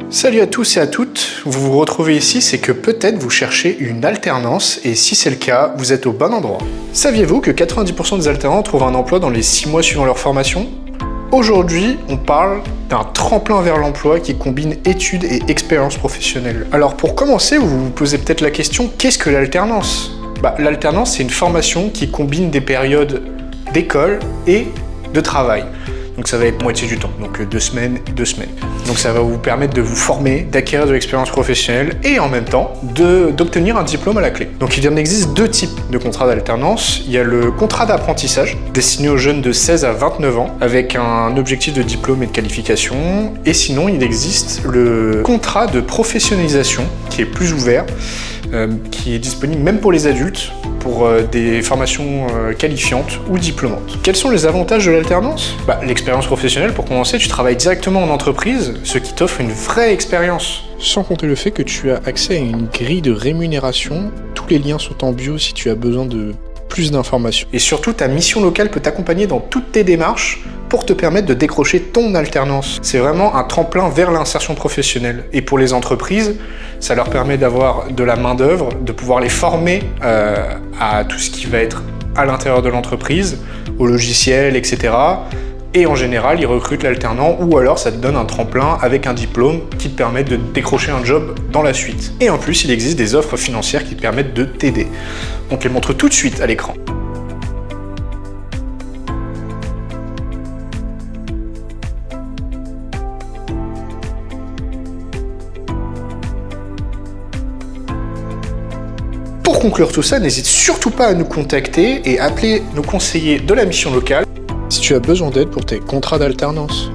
Salut à tous et à toutes, vous vous retrouvez ici, c'est que peut-être vous cherchez une alternance et si c'est le cas, vous êtes au bon endroit. Saviez-vous que 90% des alternants trouvent un emploi dans les 6 mois suivant leur formation? Aujourd'hui, on parle d'un tremplin vers l'emploi qui combine études et expérience professionnelle. Alors pour commencer, vous vous posez peut-être la question, qu'est-ce que l'alternance? L'alternance, c'est une formation qui combine des périodes d'école et de travail. Donc ça va être moitié du temps, donc 2 semaines, 2 semaines. Donc ça va vous permettre de vous former, d'acquérir de l'expérience professionnelle et en même temps d'obtenir un diplôme à la clé. Donc il en existe 2 types de contrats d'alternance. Il y a le contrat d'apprentissage, destiné aux jeunes de 16 à 29 ans, avec un objectif de diplôme et de qualification. Et sinon, il existe le contrat de professionnalisation, qui est plus ouvert, qui est disponible même pour les adultes, pour des formations qualifiantes ou diplômantes. Quels sont les avantages de l'alternance? L'expérience professionnelle, pour commencer, tu travailles directement en entreprise, ce qui t'offre une vraie expérience. Sans compter le fait que tu as accès à une grille de rémunération, tous les liens sont en bio si tu as besoin de plus d'informations. Et surtout, ta mission locale peut t'accompagner dans toutes tes démarches pour te permettre de décrocher ton alternance. C'est vraiment un tremplin vers l'insertion professionnelle. Et pour les entreprises, ça leur permet d'avoir de la main-d'œuvre, de pouvoir les former à tout ce qui va être à l'intérieur de l'entreprise, au logiciel, etc. Et en général, ils recrutent l'alternant ou alors ça te donne un tremplin avec un diplôme qui te permet de décrocher un job dans la suite. Et en plus, il existe des offres financières qui te permettent de t'aider. On te les montre tout de suite à l'écran. Pour conclure tout ça, n'hésite surtout pas à nous contacter et appeler nos conseillers de la mission locale si tu as besoin d'aide pour tes contrats d'alternance.